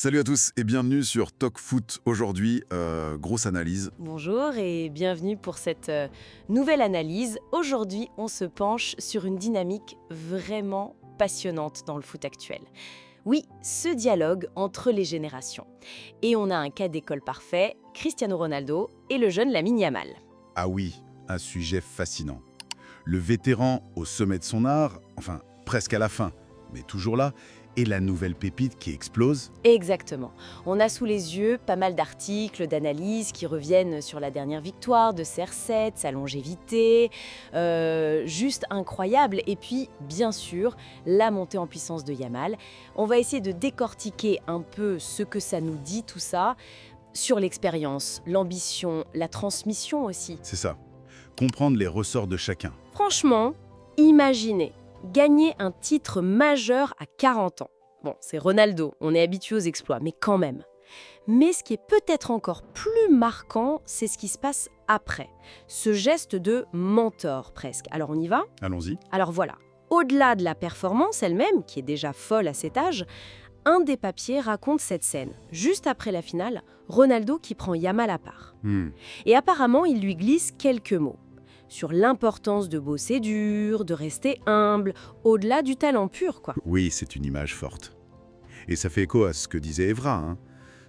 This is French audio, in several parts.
Salut à tous et bienvenue sur Talk Foot. Aujourd'hui, grosse analyse. Bonjour et bienvenue pour cette nouvelle analyse. Aujourd'hui, on se penche sur une dynamique vraiment passionnante dans le foot actuel. Oui, ce dialogue entre les générations. Et on a un cas d'école parfait, Cristiano Ronaldo et le jeune Lamine Yamal. Ah oui, un sujet fascinant. Le vétéran au sommet de son art, enfin presque à la fin, mais toujours là, et la nouvelle pépite qui explose. Exactement. On a sous les yeux pas mal d'articles, d'analyses qui reviennent sur la dernière victoire de CR7, sa longévité, juste incroyable. Et puis, bien sûr, la montée en puissance de Yamal. On va essayer de décortiquer un peu ce que ça nous dit, tout ça, sur l'expérience, l'ambition, la transmission aussi. C'est ça. Comprendre les ressorts de chacun. Franchement, imaginez gagner un titre majeur à 40 ans. Bon, c'est Ronaldo, on est habitué aux exploits, mais quand même. Mais ce qui est peut-être encore plus marquant, c'est ce qui se passe après. Ce geste de mentor, presque. Alors on y va ? Allons-y. Alors voilà, au-delà de la performance elle-même, qui est déjà folle à cet âge, un des papiers raconte cette scène. Juste après la finale, Ronaldo qui prend Yamal à part. Et apparemment, il lui glisse quelques mots sur l'importance de bosser dur, de rester humble, au-delà du talent pur, quoi. Oui, c'est une image forte. Et ça fait écho à ce que disait Evra,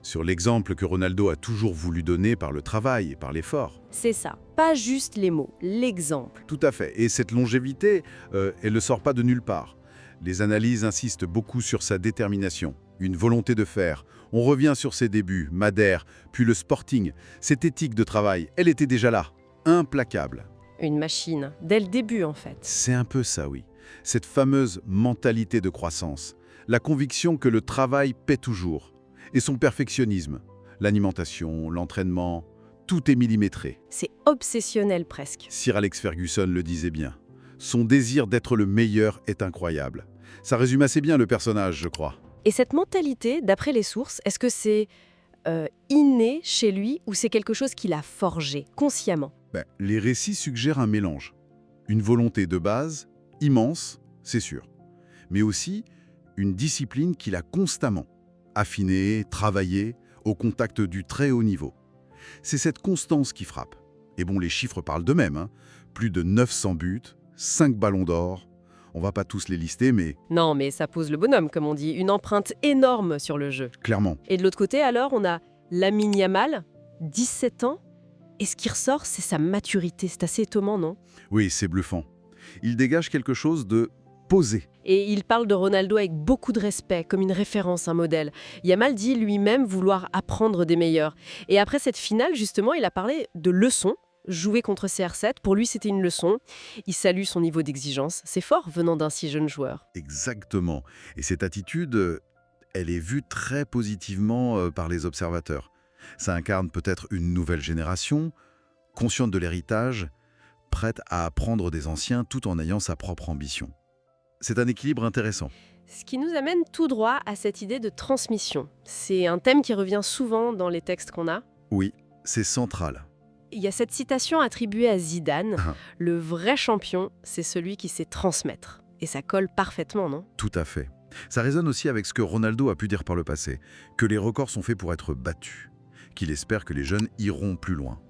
sur l'exemple que Ronaldo a toujours voulu donner par le travail et par l'effort. C'est ça, pas juste les mots, l'exemple. Tout à fait. Et cette longévité, elle ne sort pas de nulle part. Les analyses insistent beaucoup sur sa détermination, une volonté de faire. On revient sur ses débuts, Madère, puis le Sporting. Cette éthique de travail, elle était déjà là, implacable. Une machine, dès le début en fait. C'est un peu ça, oui. Cette fameuse mentalité de croissance, la conviction que le travail paie toujours, et son perfectionnisme, l'alimentation, l'entraînement, tout est millimétré. C'est obsessionnel presque. Sir Alex Ferguson le disait bien. Son désir d'être le meilleur est incroyable. Ça résume assez bien le personnage, je crois. Et cette mentalité, d'après les sources, est-ce que c'est inné chez lui ou c'est quelque chose qu'il a forgé consciemment ? Les récits suggèrent un mélange. Une volonté de base, immense, c'est sûr. Mais aussi une discipline qu'il a constamment affinée, travaillée, au contact du très haut niveau. C'est cette constance qui frappe. Et bon, les chiffres parlent d'eux-mêmes. Plus de 900 buts, 5 ballons d'or. On va pas tous les lister, mais Non, mais ça pose le bonhomme, comme on dit, une empreinte énorme sur le jeu. clairement. Et de l'autre côté, alors, on a Lamine Yamal, 17 ans. Et ce qui ressort, c'est sa maturité. C'est assez étonnant, non ? Oui, c'est bluffant. Il dégage quelque chose de posé. Et il parle de Ronaldo avec beaucoup de respect, comme une référence, un modèle. Yamal dit lui-même vouloir apprendre des meilleurs. Et après cette finale, justement, il a parlé de leçons. Jouer contre CR7, pour lui, c'était une leçon. Il salue son niveau d'exigence. C'est fort venant d'un si jeune joueur. Exactement. Et cette attitude, elle est vue très positivement par les observateurs. Ça incarne peut-être une nouvelle génération, consciente de l'héritage, prête à apprendre des anciens tout en ayant sa propre ambition. C'est un équilibre intéressant. Ce qui nous amène tout droit à cette idée de transmission. C'est un thème qui revient souvent dans les textes qu'on a. Oui, c'est central. Il y a cette citation attribuée à Zidane. Le vrai champion, c'est celui qui sait transmettre. Et ça colle parfaitement, non ? Tout à fait. Ça résonne aussi avec ce que Ronaldo a pu dire par le passé, que les records sont faits pour être battus, qu'il espère que les jeunes iront plus loin.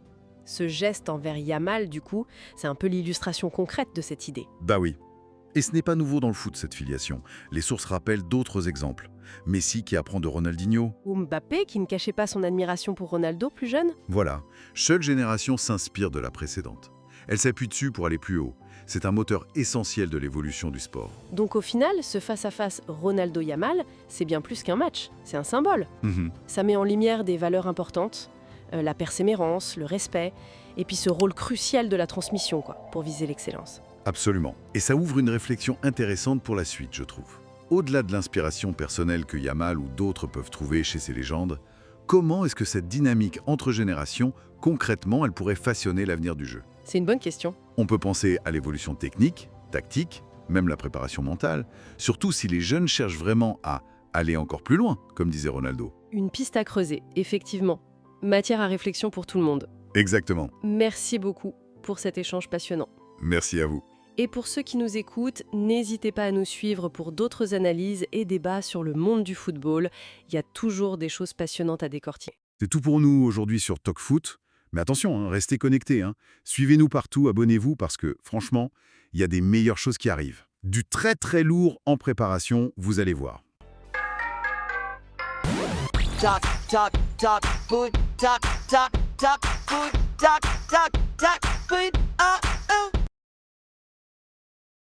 Ce geste envers Yamal, du coup, c'est un peu l'illustration concrète de cette idée. Bah oui. Et ce n'est pas nouveau dans le foot, cette filiation. Les sources rappellent d'autres exemples. Messi qui apprend de Ronaldinho. Ou Mbappé, qui ne cachait pas son admiration pour Ronaldo plus jeune. Voilà. Chaque génération s'inspire de la précédente. Elle s'appuie dessus pour aller plus haut. C'est un moteur essentiel de l'évolution du sport. Donc au final, ce face-à-face Ronaldo-Yamal, c'est bien plus qu'un match, c'est un symbole. Ça met en lumière des valeurs importantes, la persévérance, le respect, et puis ce rôle crucial de la transmission, pour viser l'excellence. Absolument. Et ça ouvre une réflexion intéressante pour la suite, je trouve. Au-delà de l'inspiration personnelle que Yamal ou d'autres peuvent trouver chez ces légendes, comment est-ce que cette dynamique entre générations, concrètement, elle pourrait façonner l'avenir du jeu ? C'est une bonne question. On peut penser à l'évolution technique, tactique, même la préparation mentale, surtout si les jeunes cherchent vraiment à aller encore plus loin, comme disait Ronaldo. Une piste à creuser, effectivement. Matière à réflexion pour tout le monde. Exactement. Merci beaucoup pour cet échange passionnant. Merci à vous. Et pour ceux qui nous écoutent, n'hésitez pas à nous suivre pour d'autres analyses et débats sur le monde du football. Il y a toujours des choses passionnantes à décortiquer. C'est tout pour nous aujourd'hui sur TalkFoot. Mais attention, hein, restez connectés. Hein. Suivez-nous partout, abonnez-vous parce que, franchement, il y a des meilleures choses qui arrivent. Du très très lourd en préparation, vous allez voir. Talk, food, talk, food, talk, food.